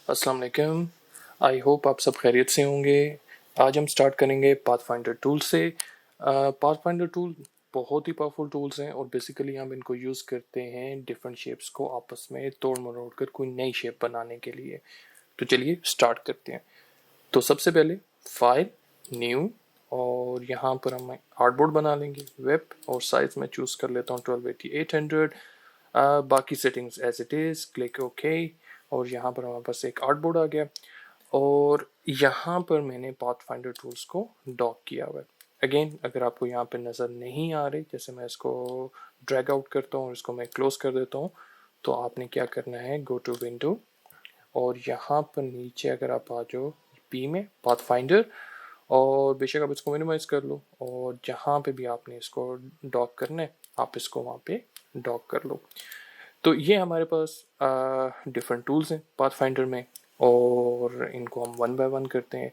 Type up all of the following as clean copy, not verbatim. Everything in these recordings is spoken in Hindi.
अस्सलाम वालेकुम। आई होप आप सब खैरियत से होंगे। आज हम स्टार्ट करेंगे पाथफाइंडर टूल से। पाथफाइंडर टूल बहुत ही पावरफुल टूल्स हैं और बेसिकली हम इनको यूज़ करते हैं डिफरेंट शेप्स को आपस में तोड़ मरोड़ कर कोई नई शेप बनाने के लिए। तो चलिए स्टार्ट करते हैं। तो सबसे पहले फाइल, न्यू, और यहाँ पर हम आर्टबोर्ड बना लेंगे वेब, और साइज में चूज़ कर लेता हूँ 1280-800। बाकी settings as it is, click okay. और यहाँ पर हमारे पास एक आर्टबोर्ड आ गया और यहाँ पर मैंने पाथफाइंडर टूल्स को डॉक किया हुआ है। अगेन अगर आपको यहाँ पे नज़र नहीं आ रही, जैसे मैं इसको ड्रैग आउट करता हूँ और इसको मैं क्लोज कर देता हूँ, तो आपने क्या करना है, गो टू विंडो और यहाँ पर नीचे अगर आप आ जाओ पी में पाथफाइंडर, और बेशक आप इसको मिनिमाइज कर लो और जहाँ पे भी आपने इसको डॉक करना है आप इसको वहाँ पे डॉक कर लो। तो ये हमारे पास डिफरेंट टूल्स हैं पाथफाइंडर में और इनको हम वन बाय वन करते हैं।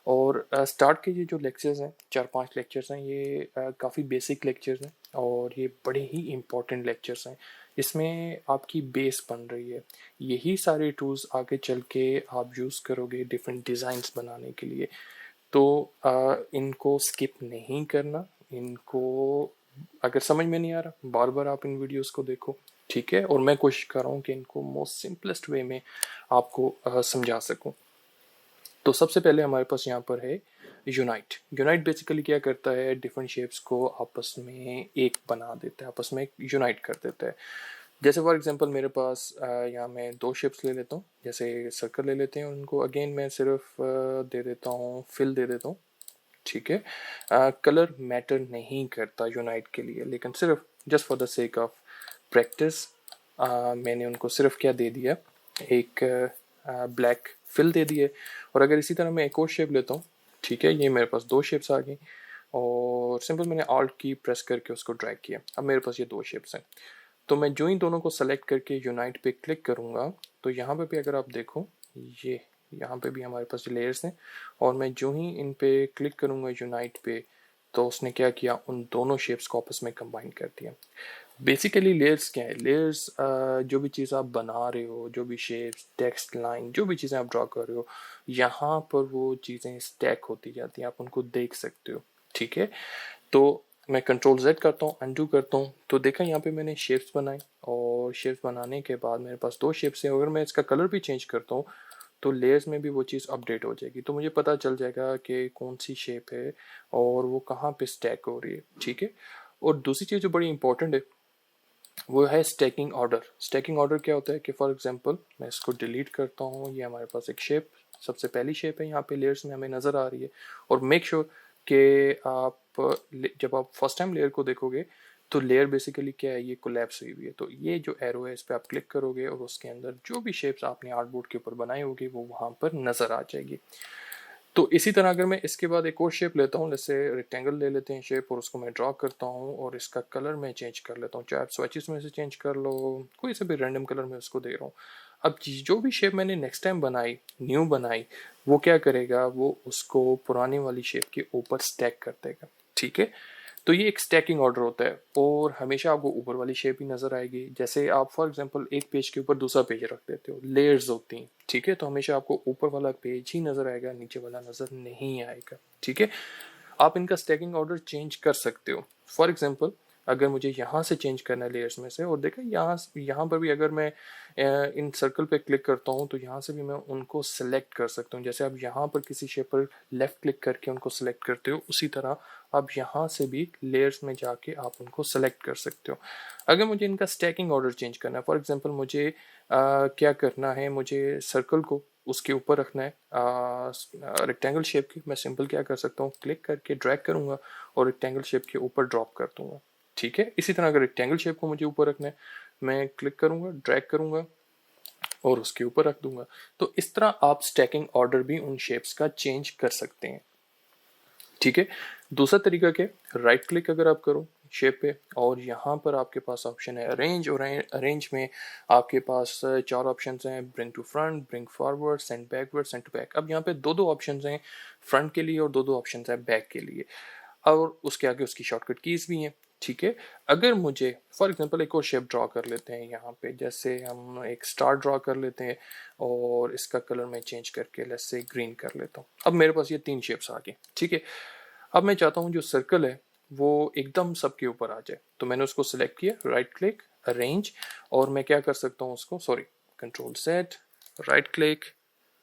और स्टार्ट के ये जो लेक्चर्स हैं, 4-5 लेक्चर्स हैं, ये काफ़ी बेसिक लेक्चर्स हैं और ये बड़े ही इम्पोर्टेंट लेक्चर्स हैं। इसमें आपकी बेस बन रही है। यही सारे टूल्स आगे चल के आप यूज़ करोगे डिफरेंट डिज़ाइंस बनाने के लिए। तो इनको स्किप नहीं करना। इनको अगर समझ में नहीं आ रहा, बार बार आप इन वीडियोस को देखो, ठीक है। और मैं कोशिश कर रहा हूँ कि इनको मोस्ट सिंपलेस्ट वे में आपको समझा सकूं। तो सबसे पहले हमारे पास यहाँ पर है यूनाइट। यूनाइट बेसिकली क्या करता है, डिफरेंट शेप्स को आपस में एक बना देता है, आपस में यूनाइट कर देता है। जैसे फॉर एग्जांपल मेरे पास यहाँ मैं दो शेप्स ले लेता हूँ, जैसे सर्कल ले लेते हैं, उनको अगेन मैं सिर्फ दे देता हूँ, फिल दे देता हूँ, ठीक है। कलर मैटर नहीं करता यूनाइट के लिए, लेकिन सिर्फ just for the sake of practice मैंने उनको सिर्फ क्या दे दिया, एक ब्लैक फिल दे दिए। और अगर इसी तरह मैं एक और शेप लेता हूँ, ठीक है, ये मेरे पास दो शेप्स आ गई और सिंपल मैंने ऑल्ट की प्रेस करके उसको ड्रैग किया। अब मेरे पास ये दो शेप्स हैं। तो मैं जो ही दोनों को सेलेक्ट करके यूनाइट पे क्लिक करूँगा तो यहाँ पे भी अगर आप देखो, ये यहाँ पे भी हमारे पास लेयर्स हैं और मैं जो ही इन पे क्लिक करूँगा यूनाइट पे, तो उसने क्या किया, उन दोनों शेप्स को आपस में कंबाइन कर दिया। बेसिकली लेयर्स क्या है, लेयर्स जो भी चीज़ आप बना रहे हो, जो भी शेप्स, टेक्स्ट, लाइन, जो भी चीज़ें आप ड्रॉ कर रहे हो, यहाँ पर वो चीज़ें स्टैक होती जाती हैं, आप उनको देख सकते हो, ठीक है। तो मैं कंट्रोल Z करता हूँ, अनडू करता हूँ, तो देखा यहाँ पे मैंने शेप्स बनाए और शेप्स बनाने के बाद मेरे पास दो शेप्स हैं। अगर मैं इसका कलर भी चेंज करता हूँ तो लेयर्स में भी वो चीज़ अपडेट हो जाएगी, तो मुझे पता चल जाएगा कि कौन सी शेप है और वो कहाँ पे स्टैक हो रही है, ठीक है। और दूसरी चीज़ जो बड़ी इंपॉर्टेंट है वो है स्टैकिंग ऑर्डर। स्टैकिंग ऑर्डर क्या होता है कि फॉर एग्जांपल मैं इसको डिलीट करता हूँ, ये हमारे पास एक शेप, सबसे पहली शेप है यहाँ पे लेयर्स में हमें नज़र आ रही है। और मेक श्योर कि आप जब आप फर्स्ट टाइम लेयर को देखोगे तो लेयर बेसिकली क्या है, ये कोलैप्स हुई हुई है। तो ये जो एरो है इस पर आप क्लिक करोगे और उसके अंदर जो भी शेप्स आपने आर्टबोर्ड के ऊपर बनाई होगी वो वहाँ पर नज़र आ जाएगी। तो इसी तरह अगर मैं इसके बाद एक और शेप लेता हूँ, जैसे रेक्टेंगल ले लेते हैं शेप, और उसको मैं ड्रॉ करता हूँ और इसका कलर मैं चेंज कर लेता हूँ, चाहे आप स्वेचेस में से चेंज कर लो, कोई से भी रैंडम कलर में उसको दे रहा हूँ। अब जो भी शेप मैंने नेक्स्ट टाइम बनाई, न्यू बनाई, वो क्या करेगा, वो उसको पुरानी वाली शेप के ऊपर स्टैक कर देगा, ठीक है। तो ये एक स्टैकिंग ऑर्डर होता है और हमेशा आपको ऊपर वाली शेप ही नजर आएगी। जैसे आप फॉर एग्जांपल एक पेज के ऊपर दूसरा पेज रख देते हो, लेयर्स होती हैं, ठीक है, तो हमेशा आपको ऊपर वाला पेज ही नजर आएगा, नीचे वाला नजर नहीं आएगा, ठीक है। आप इनका स्टैकिंग ऑर्डर चेंज कर सकते हो। फॉर एग्जांपल अगर मुझे यहाँ से चेंज करना है लेयर्स में से, और देखा यहाँ पर भी अगर मैं इन सर्कल पे क्लिक करता हूँ तो यहाँ से भी मैं उनको सेलेक्ट कर सकता हूँ। जैसे आप यहाँ पर किसी शेप पर लेफ्ट क्लिक करके उनको सेलेक्ट करते हो, उसी तरह आप यहाँ से भी लेयर्स में जाके आप उनको सेलेक्ट कर सकते हो। अगर मुझे इनका स्टैकिंग ऑर्डर चेंज करना है, फॉर एग्जांपल मुझे क्या करना है, मुझे सर्कल को उसके ऊपर रखना है रेक्टेंगल शेप की, मैं सिंपल क्या कर सकता हूँ, क्लिक करके ड्रैग करूँगा और रेक्टेंगल शेप के ऊपर ड्रॉप कर दूंगा, ठीक है। इसी तरह अगर रेक्टेंगल शेप को मुझे ऊपर रखना है, मैं क्लिक करूँगा, ड्रैग करूँगा और उसके ऊपर रख दूंगा। तो इस तरह आप स्टैकिंग ऑर्डर भी उन शेप्स का चेंज कर सकते हैं, ठीक है। दूसरा तरीका क्या, राइट क्लिक अगर आप करो शेप पे और यहाँ पर आपके पास ऑप्शन है अरेंज, और अरेंज में आपके पास चार ऑप्शन हैं, bring to front, bring forward, send backward, send to back. अब यहाँ पे दो दो ऑप्शन हैं फ्रंट के लिए और दो दो ऑप्शन हैं बैक के लिए, और उसके आगे उसकी शॉर्टकट कीज भी हैं, ठीक है। अगर मुझे फॉर एग्जांपल एक और शेप ड्रॉ कर लेते हैं यहाँ पे, जैसे हम एक स्टार ड्रॉ कर लेते हैं और इसका कलर मैं चेंज करके लेट्स से ग्रीन कर लेता हूँ। अब मेरे पास ये 3 शेप्स आ गए, ठीक है। अब मैं चाहता हूँ जो सर्कल है वो एकदम सबके ऊपर आ जाए, तो मैंने उसको सिलेक्ट किया, राइट क्लिक, अरेंज, और मैं क्या कर सकता हूँ उसको, sorry, control set, right click,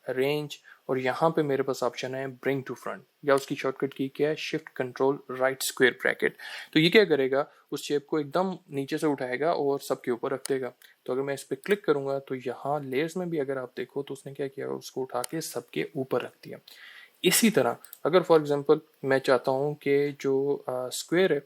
arrange, और यहाँ पे मेरे पास ऑप्शन है ब्रिंग टू फ्रंट, या उसकी शॉर्टकट की क्या है, shift control right square bracket. तो ये क्या करेगा, उस शेप को एकदम नीचे से उठाएगा और सबके ऊपर रख देगा। तो अगर मैं इस पर क्लिक करूंगा तो यहाँ लेयर्स में भी अगर आप देखो तो उसने क्या किया, उसको उठा के सबके ऊपर रख दिया। इसी तरह अगर फॉर एग्जांपल मैं चाहता हूँ कि जो स्क्वायर है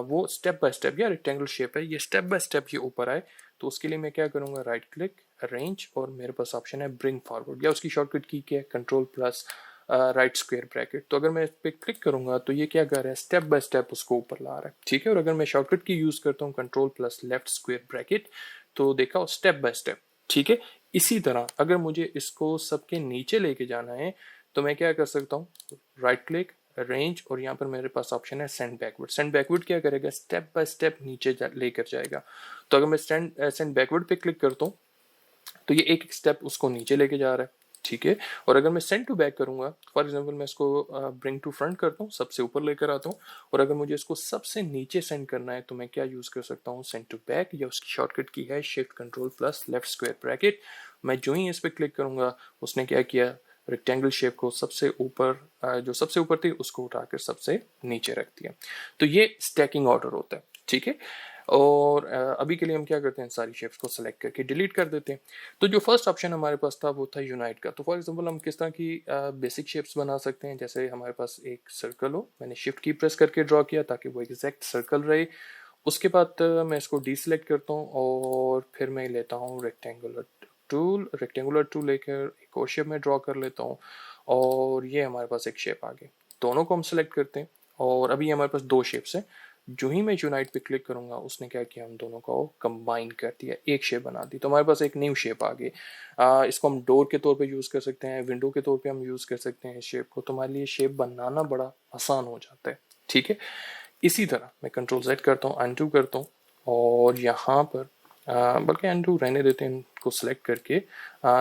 वो स्टेप बाय स्टेप, या रेक्टेंगल शेप है, ये स्टेप बाय स्टेप ये ऊपर आए, तो उसके लिए मैं क्या करूँगा, राइट क्लिक, अरेंज, और मेरे पास ऑप्शन है ब्रिंग फॉरवर्ड, या उसकी शॉर्टकट की क्या है, control plus right square bracket. तो अगर मैं इस पर क्लिक करूंगा तो ये क्या कर रहा है, स्टेप बाय स्टेप उसको ऊपर ला रहा है, ठीक है। और अगर मैं शॉर्टकट की यूज करता हूँ control plus left square bracket, तो देखा स्टेप बाय स्टेप, ठीक है। इसी तरह अगर मुझे इसको सबके नीचे लेके जाना है तो मैं क्या कर सकता हूँ, राइट क्लिक, रेंज, और यहाँ पर मेरे पास ऑप्शन है सेंड बैकवर्ड। सेंड बैकवर्ड क्या करेगा, स्टेप बाय स्टेप नीचे लेकर जाएगा। तो अगर मैं सेंड बैकवर्ड पे क्लिक करता हूँ तो ये एक एक स्टेप उसको नीचे लेके जा रहा है, ठीक है। और अगर मैं सेंड टू बैक करूंगा, फॉर एग्जांपल मैं इसको ब्रिंग टू फ्रंट करता हूँ, सबसे ऊपर लेकर आता हूँ, और अगर मुझे इसको सबसे नीचे सेंड करना है तो मैं क्या यूज कर सकता हूँ, सेंड टू बैक, या उसकी शॉर्टकट की है shift control plus left square bracket. मैं जो ही इस पर क्लिक करूंगा उसने क्या किया, रेक्टेंगल शेप को सबसे ऊपर, जो सबसे ऊपर थी उसको उठाकर सबसे नीचे रख दिया। तो ये स्टैकिंग ऑर्डर होता है, ठीक है। और अभी के लिए हम क्या करते हैं, सारी शेप्स को सेलेक्ट करके डिलीट कर देते हैं। तो जो फर्स्ट ऑप्शन हमारे पास था वो था यूनाइट का। तो फॉर एग्जांपल हम किस तरह की बेसिक शेप्स बना सकते हैं, जैसे हमारे पास एक सर्कल हो, मैंने शिफ्ट की प्रेस करके ड्रॉ किया ताकि वो एग्जैक्ट सर्कल रहे। उसके बाद मैं इसको डीसेलेक्ट करता हूँ और फिर मैं लेता हूँ रेक्टेंगुलर टूल लेकर एक और शेप में ड्रॉ कर लेता हूँ, और ये हमारे पास एक शेप आ गई। दोनों को हम सेलेक्ट करते हैं और अभी हमारे पास 2 शेप्स हैं। जो ही मैं यूनाइट पे क्लिक करूंगा उसने क्या किया, हम दोनों को कंबाइन कर दिया, एक शेप बना दी। तो हमारे पास एक न्यू शेप आ गई। इसको हम डोर के तौर पे यूज कर सकते हैं, विंडो के तौर पे हम यूज कर सकते हैं इस शेप को। तो हमारे लिए शेप बनाना बड़ा आसान हो जाता है, ठीक है। इसी तरह मैं कंट्रोल Z करता हूँ, अनडू करता हूँ, और यहाँ पर बल्कि अनडू रहने देते हैं, इनको सेलेक्ट करके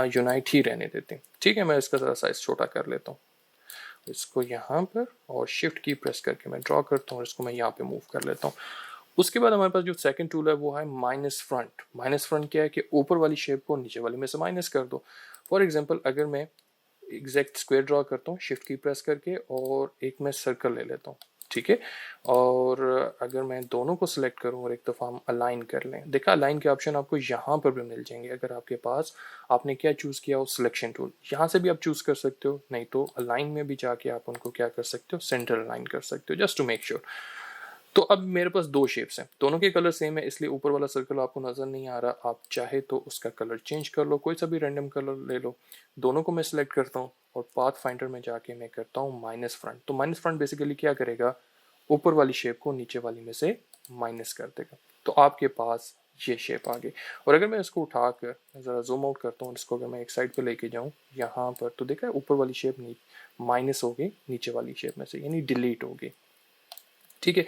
यूनाइट ही रहने देते हैं, ठीक है। मैं इसका ज़रा साइज छोटा कर लेता हूँ, इसको यहाँ पर, और शिफ्ट की प्रेस करके मैं ड्रॉ करता हूँ, और इसको मैं यहाँ पे मूव कर लेता हूँ। उसके बाद हमारे पास जो सेकंड टूल है वो है माइनस फ्रंट। माइनस फ्रंट क्या है कि ऊपर वाली शेप को नीचे वाली में से माइनस कर दो। फॉर एग्जांपल अगर मैं एग्जैक्ट स्क्वायर ड्रॉ करता हूँ शिफ्ट की प्रेस करके, और एक मैं सर्कल ले लेता हूँ, ठीक है। और अगर मैं दोनों को सिलेक्ट करूँ और एक दफ़ा हम अलाइन कर लें, देखा अलाइन के ऑप्शन आपको यहाँ पर भी मिल जाएंगे। अगर आपके पास आपने क्या चूज़ किया हो, सिलेक्शन टूल, यहाँ से भी आप चूज़ कर सकते हो, नहीं तो अलाइन में भी जाके आप उनको क्या कर सकते हो, सेंटर अलाइन कर सकते हो, जस्ट टू मेक श्योर। तो अब मेरे पास 2 शेप्स हैं, दोनों के कलर सेम है, इसलिए ऊपर वाला सर्कल आपको नजर नहीं आ रहा। आप चाहे तो उसका कलर चेंज कर लो, कोई सा भी रैंडम कलर ले लो। दोनों को मैं सिलेक्ट करता हूँ और पाथ फाइंडर में जाके मैं करता हूँ माइनस फ्रंट। तो माइनस फ्रंट बेसिकली क्या करेगा, ऊपर वाली शेप को नीचे वाली में से माइनस कर देगा। तो आपके पास ये शेप आ गई। और अगर मैं इसको उठाकर ज़रा जूम आउट करता हूँ, इसको अगर मैं एक साइड पे लेके जाऊँ यहाँ पर, तो देखा है ऊपर वाली शेप माइनस हो गई नीचे वाली शेप में से, यानी डिलीट हो गई, ठीक है।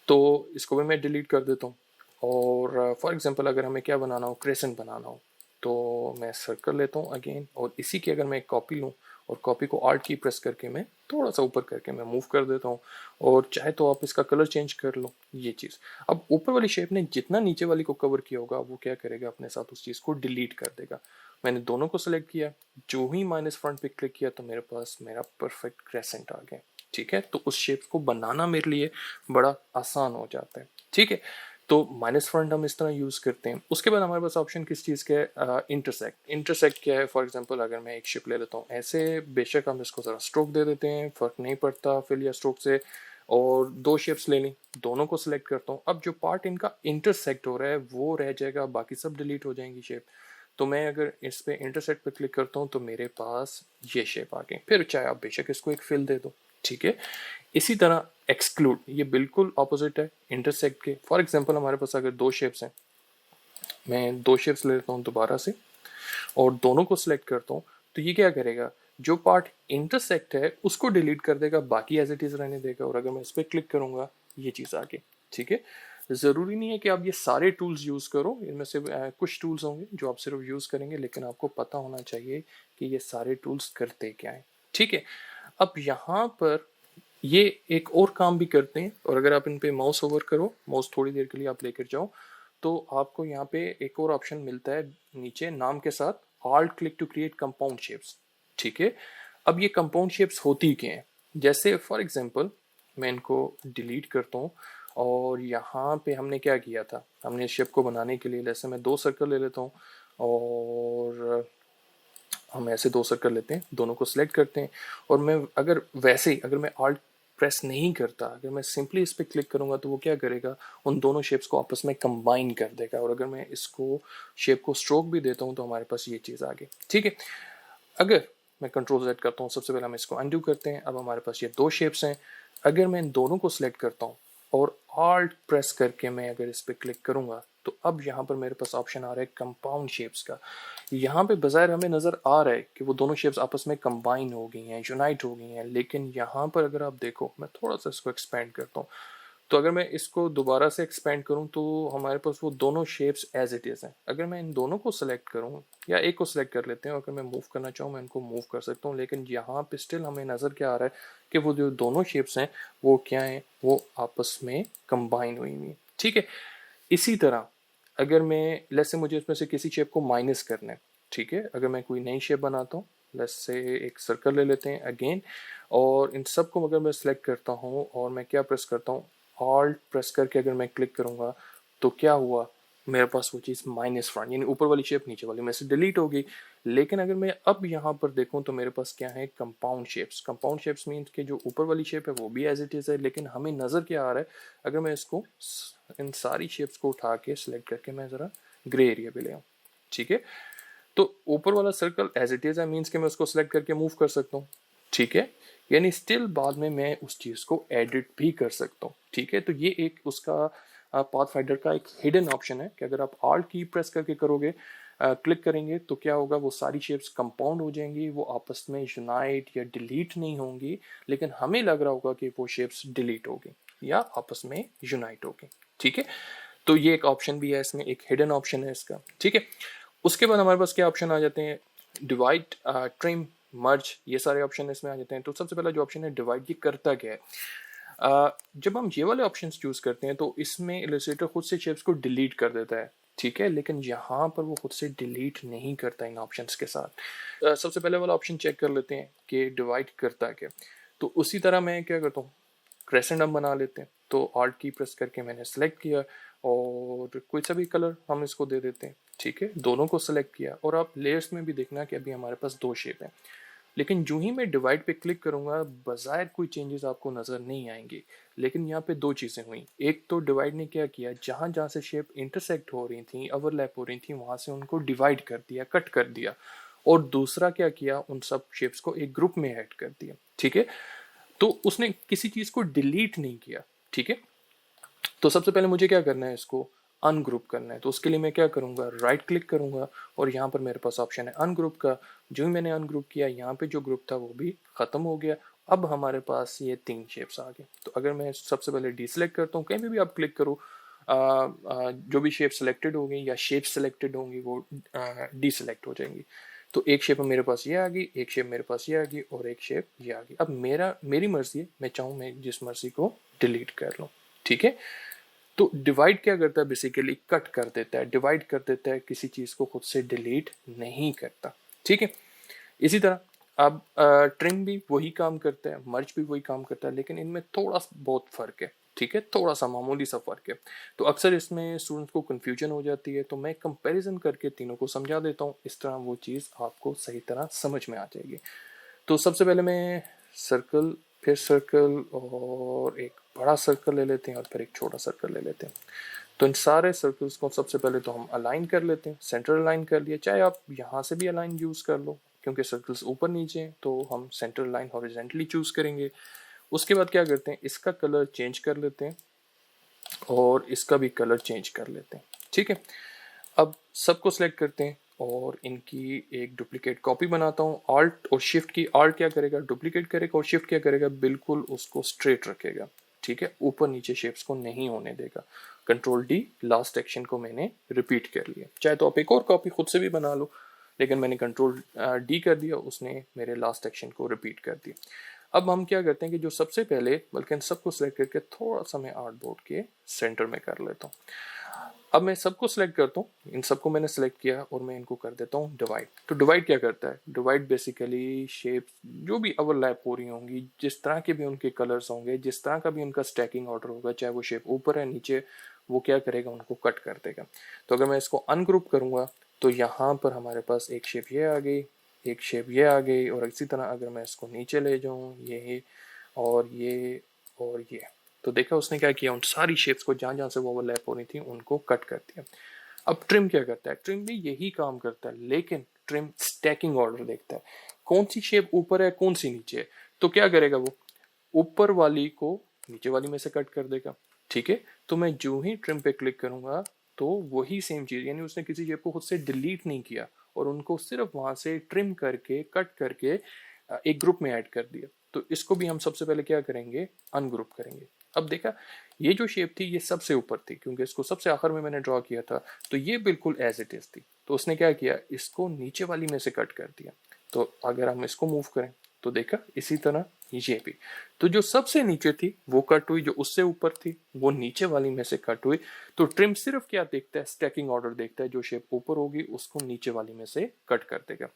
तो इसको भी मैं डिलीट कर देता हूँ। और फॉर एग्जांपल अगर हमें क्या बनाना हो, क्रेसेंट बनाना हो, तो मैं सर्कल लेता हूँ अगेन, और इसी की अगर मैं एक कॉपी लूँ और कॉपी को आर्ट की प्रेस करके मैं थोड़ा सा ऊपर करके मैं मूव कर देता हूँ, और चाहे तो आप इसका कलर चेंज कर लो, ये चीज़। अब ऊपर वाली शेप ने जितना नीचे वाली को कवर किया होगा वो क्या करेगा, अपने साथ उस चीज़ को डिलीट कर देगा। मैंने दोनों को सिलेक्ट किया, जो ही माइनस फ्रंट पे क्लिक किया तो मेरे पास मेरा परफेक्ट क्रेसेंट आ गया, ठीक है। तो उस शेप को बनाना मेरे लिए बड़ा आसान हो जाता है, ठीक है। तो माइनस फ्रंट हम इस तरह यूज करते हैं। उसके बाद हमारे पास ऑप्शन किस चीज़ का है, इंटरसेक्ट। इंटरसेक्ट क्या है, फॉर एग्जांपल अगर मैं एक शेप ले लेता हूँ ऐसे, बेशक हम इसको ज़रा स्ट्रोक दे देते हैं, फर्क नहीं पड़ता फिल या स्ट्रोक से, और 2 शेप्स ले ली, दोनों को सिलेक्ट करता हूँ। अब जो पार्ट इनका इंटरसेक्ट हो रहा है वो रह जाएगा, बाकी सब डिलीट हो जाएंगी शेप। तो मैं अगर इस पे इंटरसेक्ट पे क्लिक करता हूँ तो मेरे पास ये शेप आ गई। फिर चाहे आप बेशक इसको एक फिल दे दो, ठीक है। इसी तरह एक्सक्लूड, ये बिल्कुल ऑपोजिट है इंटरसेक्ट के। फॉर एग्जांपल हमारे पास अगर 2 शेप्स हैं, मैं 2 शेप्स ले लेता हूँ दोबारा से और दोनों को सिलेक्ट करता हूँ, तो ये क्या करेगा, जो पार्ट इंटरसेक्ट है उसको डिलीट कर देगा, बाकी एज इट इज रहने देगा। और अगर मैं इस पर क्लिक करूंगा ये चीज़ आ गई, ठीक है। ज़रूरी नहीं है कि आप ये सारे टूल्स यूज़ करो, इनमें से कुछ टूल्स होंगे जो आप सिर्फ यूज़ करेंगे, लेकिन आपको पता होना चाहिए कि ये सारे टूल्स करते क्या हैं, ठीक है। अब यहाँ पर ये एक और काम भी करते हैं, और अगर आप इन पे माउस ओवर करो, माउस थोड़ी देर के लिए आप लेकर जाओ, तो आपको यहाँ पे एक और ऑप्शन मिलता है नीचे नाम के साथ, alt click to create compound shapes, ठीक है। अब ये कंपाउंड शेप्स होती क्या हैं, जैसे फॉर एग्जांपल मैं इनको डिलीट करता हूँ, और यहाँ पे हमने क्या किया था, हमने शेप को बनाने के लिए जैसे मैं 2 सर्कल ले लेता हूँ, और हम ऐसे 2 सर्कल लेते हैं, दोनों को सिलेक्ट करते हैं, और मैं अगर वैसे ही अगर मैं ऑल्ट प्रेस नहीं करता, अगर मैं सिंपली इस पर क्लिक करूंगा तो वो क्या करेगा, उन दोनों शेप्स को आपस में कंबाइन कर देगा, और अगर मैं इसको शेप को स्ट्रोक भी देता हूँ तो हमारे पास ये चीज़ आ गई, ठीक है। अगर मैं कंट्रोल Z करता हूँ, सबसे पहले हम इसको अनडू करते हैं, अब हमारे पास ये 2 शेप्स हैं। अगर मैं इन दोनों को सिलेक्ट करता हूँ और ऑल्ट प्रेस करके मैं अगर इस पर क्लिक करूंगा, तो अब यहाँ पर मेरे पास ऑप्शन आ रहा है कंपाउंड शेप्स का। यहाँ पे बज़ाहिर हमें नज़र आ रहा है कि वो दोनों शेप्स आपस में कंबाइन हो गई हैं, यूनाइट हो गई हैं, लेकिन यहाँ पर अगर आप देखो, मैं थोड़ा सा इसको एक्सपेंड करता हूँ, तो अगर मैं इसको दोबारा से एक्सपेंड करूं तो हमारे पास वो दोनों शेप्स एज इट इज़ हैं। अगर मैं इन दोनों को सेलेक्ट करूं, या एक को सेलेक्ट कर लेते हैं, अगर मैं मूव करना चाहूँ मैं इनको मूव कर सकता हूं, लेकिन यहाँ पे स्टिल हमें नज़र क्या आ रहा है कि वो जो दोनों शेप्स हैं वो क्या हैं, वो आपस में कंबाइन हुई हुई, ठीक है। इसी तरह अगर मैं लेट्स से मुझे इसमें से किसी शेप को माइनस करना है, ठीक है, अगर मैं कोई नई शेप बनाता हूँ, लेट्स से एक सर्कल ले लेते हैं अगेन, और इन सब को अगर मैं सेलेक्ट करता हूँ और मैं क्या प्रेस करता हूँ, ऑल्ट प्रेस करके अगर मैं क्लिक करूंगा, तो क्या हुआ, मेरे पास वो चीज़ माइनस फ्रंट, यानी ऊपर वाली शेप नीचे वाली में से डिलीट हो गई। लेकिन अगर मैं अब यहाँ पर देखूँ तो मेरे पास क्या है, compound shapes. Compound shapes means कि जो ऊपर वाली शेप है वो भी एज इट इज़ है, लेकिन हमें नज़र क्या आ रहा है, अगर मैं इसको इन सारी शेप्स को उठा के सिलेक्ट करके मैं ज़रा ग्रे एरिया पे ले आऊँ, ठीक है, तो ऊपर वाला सर्कल एज इट इज़ है, मीन्स कि मैं उसको सिलेक्ट करके मूव कर सकता हूँ, ठीक है, यानी स्टिल बाद में मैं उस चीज़ को एडिट भी कर सकता हूँ, ठीक है। तो ये एक उसका पाथ फाइंडर का एक हिडन ऑप्शन है कि अगर आप ऑल्ट की प्रेस करके करोगे, क्लिक करेंगे, तो क्या होगा, वो सारी शेप्स कंपाउंड हो जाएंगी, वो आपस में यूनाइट या डिलीट नहीं होंगी, लेकिन हमें लग रहा होगा कि वो शेप्स डिलीट होगी या आपस में यूनाइट होगी, ठीक है। तो ये एक ऑप्शन भी है इसमें, एक हिडन ऑप्शन है इसका, ठीक है। उसके बाद हमारे पास क्या ऑप्शन आ जाते हैं, डिवाइड, ट्रिम, मर्ज, ये सारे ऑप्शन इसमें आ जाते हैं। तो सबसे पहला जो ऑप्शन है डिवाइड, ये करता क्या है, जब हम ये वाले ऑप्शन चूज करते हैं तो इसमें इलस्ट्रेटर खुद से शेप्स को डिलीट कर देता है, ठीक है, लेकिन यहाँ पर वो खुद से डिलीट नहीं करता इन ऑप्शंस के साथ। सबसे पहले वाला ऑप्शन चेक कर लेते हैं कि डिवाइड करता क्या। तो उसी तरह मैं क्या करता हूँ, क्रेसेंट हम बना लेते हैं, तो ऑल्ट की प्रेस करके मैंने सेलेक्ट किया, और कोई सा भी कलर हम इसको दे देते हैं, ठीक है, दोनों को सेलेक्ट किया। और आप लेयर्स में भी देखना कि अभी हमारे पास 2 शेप हैं, लेकिन जो ही मैं डिवाइड पे क्लिक करूंगा बज़ाहिर कोई चेंजेस आपको नज़र नहीं आएंगे, लेकिन यहाँ पे 2 चीज़ें हुई। एक तो डिवाइड ने क्या किया, जहाँ जहाँ से शेप इंटरसेक्ट हो रही थी, ओवरलैप हो रही थी, वहाँ से उनको डिवाइड कर दिया, कट कर दिया। और दूसरा क्या किया, उन सब शेप्स को एक ग्रुप में ऐड कर दिया, ठीक है। तो उसने किसी चीज़ को डिलीट नहीं किया, ठीक है। तो सबसे पहले मुझे क्या करना है, इसको अनग्रुप करना है। तो उसके लिए मैं क्या करूंगा, राइट क्लिक करूंगा, और यहाँ पर मेरे पास ऑप्शन है अनग्रुप का। जो ही मैंने अनग्रुप किया, यहाँ पे जो ग्रुप था वो भी खत्म हो गया। अब हमारे पास ये 3 शेप्स आ गए। तो अगर मैं सबसे पहले डीसेलेक्ट करता हूँ, कहीं भी आप क्लिक करो, जो भी शेप सेलेक्टेड होंगी या शेप सेलेक्टेड होंगी वो डीसेलेक्ट हो जाएंगी। तो एक शेप मेरे पास ये आ गई, एक शेप मेरे पास ये आ गई, और एक शेप ये आ गई। अब मेरी मर्जी है, मैं चाहूँ मैं जिस मर्जी को डिलीट कर लूँ, ठीक है। तो डिवाइड क्या करता है, बेसिकली कट कर देता है, डिवाइड कर देता है, किसी चीज को खुद से डिलीट नहीं करता, ठीक है। इसी तरह अब ट्रिम भी वही काम करता है, मर्ज भी वही काम करता है, लेकिन इनमें थोड़ा बहुत फर्क है, ठीक है, थोड़ा सा मामूली सा फर्क है। तो अक्सर इसमें स्टूडेंट्स को कंफ्यूजन हो जाती है, तो मैं कंपैरिजन करके तीनों को समझा देता हूँ, इस तरह वो चीज़ आपको सही तरह समझ में आ जाएगी। तो सबसे पहले मैं सर्कल, फिर सर्कल, और एक बड़ा सर्कल ले लेते हैं, और फिर एक छोटा सर्कल ले लेते हैं। तो इन सारे सर्कल्स को सबसे पहले तो हम अलाइन कर लेते हैं, सेंटर अलाइन कर लिया, चाहे आप यहाँ से भी अलाइन यूज़ कर लो, क्योंकि सर्कल्स ऊपर नीचे हैं तो हम सेंटर लाइन हॉरिजेंटली चूज़ करेंगे। उसके बाद क्या करते हैं, इसका कलर चेंज कर लेते हैं, और इसका भी कलर चेंज कर लेते हैं, ठीक है। अब सबको सिलेक्ट करते हैं, और इनकी एक डुप्लीकेट कॉपी बनाता हूँ। ऑल्ट और शिफ्ट की, ऑल्ट क्या करेगा, डुप्लीकेट करेगा, और शिफ्ट क्या करेगा, बिल्कुल उसको स्ट्रेट रखेगा, ठीक है, ऊपर नीचे शेप्स को नहीं होने देगा। कंट्रोल डी, लास्ट एक्शन को मैंने रिपीट कर लिया। चाहे तो आप एक और कॉपी खुद से भी बना लो, लेकिन मैंने कंट्रोल डी कर दिया, उसने मेरे लास्ट एक्शन को रिपीट कर दिया। अब हम क्या करते हैं कि जो सबसे पहले, बल्कि इन सबको सिलेक्ट करके थोड़ा सा मैं आर्टबोर्ड के सेंटर में कर लेता हूँ। अब मैं सबको सिलेक्ट करता हूँ, इन सबको मैंने सिलेक्ट किया और मैं इनको कर देता हूँ डिवाइड। तो डिवाइड क्या करता है? डिवाइड बेसिकली शेप्स जो भी ओवरलैप हो रही होंगी, जिस तरह के भी उनके कलर्स होंगे, जिस तरह का भी उनका स्टैकिंग ऑर्डर होगा, चाहे वो शेप ऊपर है नीचे, वो क्या करेगा, उनको कट कर देगा। तो अगर मैं इसको अनग्रुप करूंगा तो यहाँ पर हमारे पास एक शेप ये आ गई, एक शेप ये आ गई, और इसी तरह अगर मैं इसको नीचे ले जाऊँ, ये और ये और ये, तो देखा उसने क्या किया, उन सारी शेप्स को जहां जहां से वो ओवरलैप हो रही थी उनको कट कर दिया। अब ट्रिम क्या करता है? ट्रिम भी यही काम करता है, लेकिन ट्रिम स्टैकिंग ऑर्डर देखता है, कौन सी शेप ऊपर है, कौन सी नीचे है। तो क्या करेगा, वो ऊपर वाली को नीचे वाली में से कट कर देगा। ठीक है, तो मैं जो ही ट्रिम पे क्लिक करूंगा तो वही सेम चीज, यानी उसने किसी शेप को खुद से डिलीट नहीं किया और उनको सिर्फ वहां से ट्रिम करके, कट करके एक ग्रुप में ऐड कर दिया। तो इसको भी हम सबसे पहले क्या करेंगे, अनग्रुप करेंगे। अब देखा, ये जो शेप थी ये सबसे ऊपर थी, क्योंकि इसको सबसे आखिर में मैंने ड्रॉ किया था, तो ये बिल्कुल एज इट इज थी। तो उसने क्या किया, इसको नीचे वाली में से कट कर दिया। तो अगर हम इसको मूव करें तो देखा इसी तरह ये भी, तो जो सबसे नीचे थी वो कट हुई, जो उससे ऊपर थी वो नीचे वाली में से कट हुई। तो ट्रिम सिर्फ क्या देखता है, स्टैकिंग ऑर्डर देखता है, जो शेप ऊपर होगी उसको नीचे वाली में से कट कर देगा।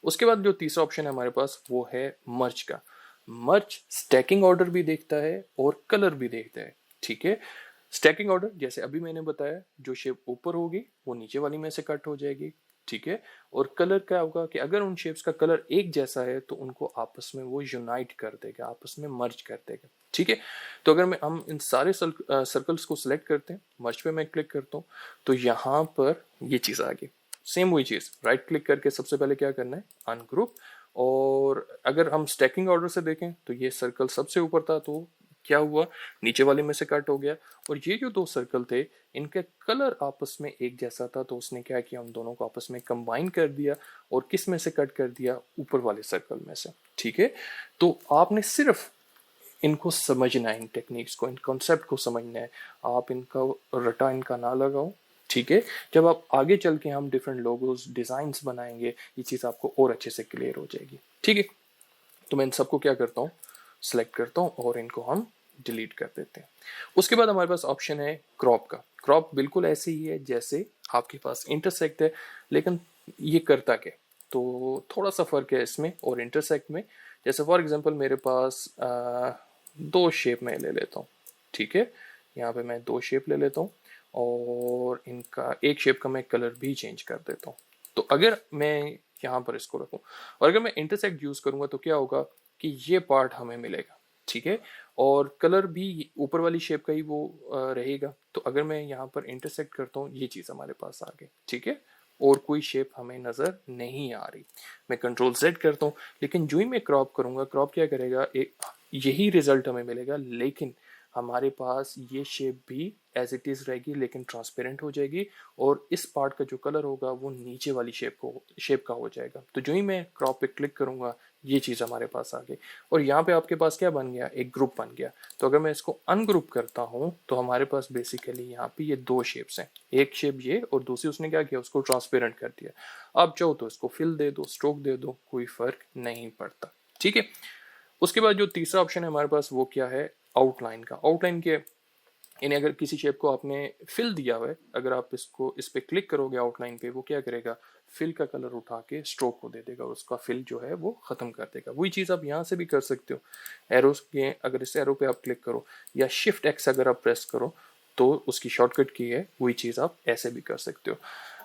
उसके बाद जो तीसरा ऑप्शन है हमारे पास वो है मर्ज का। मर्ज स्टैकिंग ऑर्डर भी देखता है और कलर भी देखता है। ठीक है, स्टैकिंग ऑर्डर जैसे अभी मैंने बताया, जो शेप ऊपर होगी वो नीचे वाली में से कट हो जाएगी। ठीक है, और कलर क्या होगा कि अगर उन शेप्स का कलर एक जैसा है तो उनको आपस में वो यूनाइट कर देगा, आपस में मर्ज कर देगा। ठीक है, तो अगर मैं हम इन सारे सर्कल्स को सिलेक्ट करते हैं, मर्ज पे मैं क्लिक करता हूँ तो यहाँ पर ये चीज आ गई। सेम वही चीज, राइट क्लिक करके सबसे पहले क्या करना है, अनग्रुप। और अगर हम स्टैकिंग ऑर्डर से देखें तो ये सर्कल सबसे ऊपर था, तो क्या हुआ, नीचे वाले में से कट हो गया। और ये जो दो सर्कल थे इनके कलर आपस में एक जैसा था, तो उसने क्या किया, उन दोनों को आपस में कंबाइन कर दिया और किस में से कट कर दिया, ऊपर वाले सर्कल में से। ठीक है, तो आपने सिर्फ इनको समझना है, इन टेक्निक्स को, इन कॉन्सेप्ट को समझना है। आप इनका रटा इनका ना लगाओ। ठीक है, जब आप आगे चल के हम डिफरेंट लोगोस डिजाइन्स बनाएंगे, ये चीज आपको और अच्छे से क्लियर हो जाएगी। ठीक है, तो मैं इन सबको क्या करता हूँ, सिलेक्ट करता हूँ और इनको हम डिलीट कर देते हैं। उसके बाद हमारे पास ऑप्शन है क्रॉप का। क्रॉप बिल्कुल ऐसे ही है जैसे आपके पास इंटरसेक्ट है, लेकिन ये करता क्या, तो थोड़ा सा फर्क है इसमें और इंटरसेक्ट में। जैसे फॉर एग्जांपल मेरे पास दो शेप में ले लेता हूँ। ठीक है, यहाँ पे मैं दो शेप ले लेता हूँ और इनका एक शेप का मैं कलर भी चेंज कर देता हूँ। तो अगर मैं यहाँ पर इसको रखूँ और अगर मैं इंटरसेक्ट यूज करूंगा तो क्या होगा कि ये पार्ट हमें मिलेगा। ठीक है, और कलर भी ऊपर वाली शेप का ही वो रहेगा। तो अगर मैं यहाँ पर इंटरसेक्ट करता हूँ, ये चीज हमारे पास आ गई। ठीक है, और कोई शेप हमें नजर नहीं आ रही। मैं कंट्रोल Z करता हूँ, लेकिन जो ही मैं क्रॉप करूंगा, क्रॉप क्या करेगा, एक यही रिजल्ट हमें मिलेगा, लेकिन हमारे पास ये शेप भी एज इट इज रहेगी, लेकिन ट्रांसपेरेंट हो जाएगी और इस पार्ट का जो कलर होगा वो नीचे वाली शेप का हो जाएगा। तो जो ही मैं क्रॉप पे क्लिक करूंगा, ये चीज हमारे पास आ गई और यहाँ पे आपके पास क्या बन गया, एक ग्रुप बन गया। तो अगर मैं इसको अनग्रुप करता हूँ तो हमारे पास बेसिकली यहाँ पे ये दो शेप्स हैं, एक शेप ये और दूसरी उसने क्या किया, उसको ट्रांसपेरेंट कर दिया। आप चाहो तो इसको फिल दे दो, स्ट्रोक दे दो, कोई फर्क नहीं पड़ता। ठीक है, उसके बाद जो तीसरा ऑप्शन है हमारे पास वो क्या है, आउटलाइन का। आउटलाइन के यानी अगर किसी शेप को आपने फिल दिया हुआ है, अगर आप इसको इस पे क्लिक करोगे आउटलाइन पे, वो क्या करेगा, फिल का कलर उठा के स्ट्रोक को दे देगा, उसका फिल जो है वो खत्म कर देगा। वही चीज आप यहाँ से भी कर सकते हो। एरोस के अगर इस एरो पे आप क्लिक करो या शिफ्ट एक्स अगर आप प्रेस करो तो उसकी शॉर्टकट की है, वही चीज आप ऐसे भी कर सकते हो।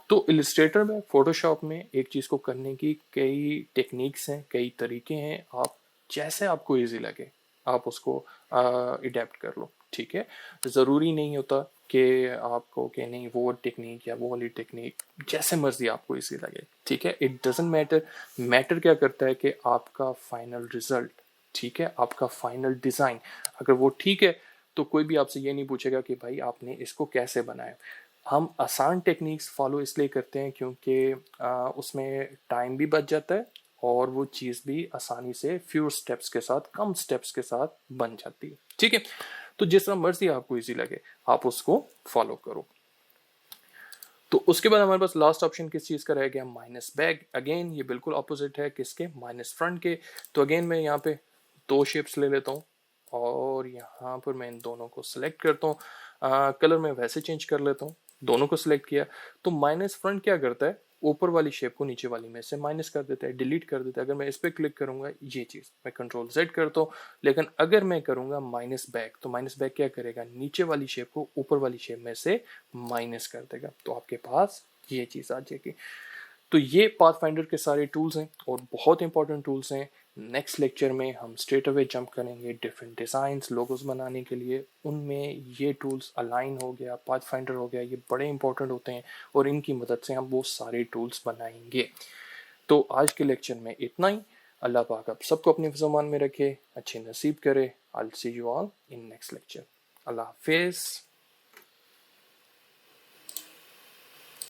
तो इलिस्ट्रेटर में, फोटोशॉप में एक चीज को करने की कई टेक्निक्स हैं, कई तरीके हैं। आप जैसे आपको इजी लगे आप उसको अडेप्ट कर लो। ठीक है, जरूरी नहीं होता कि आपको कि नहीं वो टेक्निक या वो वाली टेक्निक, जैसे मर्जी आपको इजी लगे। ठीक है, इट डजंट मैटर। मैटर क्या करता है कि आपका फाइनल रिजल्ट, ठीक है, आपका फाइनल डिजाइन अगर वो ठीक है तो कोई भी आपसे ये नहीं पूछेगा कि भाई आपने इसको कैसे बनाया। हम आसान टेक्निक्स फॉलो इसलिए करते हैं क्योंकि उसमें टाइम भी बच जाता है और वो चीज़ भी आसानी से फ्यू स्टेप्स के साथ, कम स्टेप्स के साथ बन जाती है। ठीक है, तो जिस तरह मर्जी आपको इजी लगे आप उसको फॉलो करो। तो उसके बाद हमारे पास लास्ट ऑप्शन किस चीज़ का रह गया, माइनस बैक। अगेन ये बिल्कुल ऑपोजिट है किसके, माइनस फ्रंट के। तो अगेन मैं यहाँ पे दो शेप्स ले लेता हूँ और यहाँ पर मैं इन दोनों को सिलेक्ट करता हूँ। कलर मैं वैसे चेंज कर लेता हूँ, दोनों को सिलेक्ट किया। तो माइनस फ्रंट क्या करता है, ऊपर वाली शेप को नीचे वाली में से माइनस कर देता है, डिलीट कर देता है। अगर मैं इस पर क्लिक करूंगा ये चीज़ मैं कंट्रोल Z करता हूँ, लेकिन अगर मैं करूंगा माइनस बैक तो माइनस बैक क्या करेगा, नीचे वाली शेप को ऊपर वाली शेप में से माइनस कर देगा। तो आपके पास ये चीज़ आ जाएगी। तो ये पाथफाइंडर के सारे टूल्स हैं और बहुत इंपॉर्टेंट टूल्स हैं। नेक्स्ट लेक्चर में हम स्ट्रेट अवे जंप करेंगे डिफरेंट डिज़ाइंस लोगोस बनाने के लिए, उनमें ये टूल्स अलाइन हो गया, पाथफाइंडर हो गया, ये बड़े इंपॉर्टेंट होते हैं और इनकी मदद से हम वो सारे टूल्स बनाएंगे। तो आज के लेक्चर में इतना ही। अल्लाह पाक आप सबको अपने फ़ज़मान में रखे, अच्छे नसीब करे। I will see you all in next lecture. Allah हाफिज़।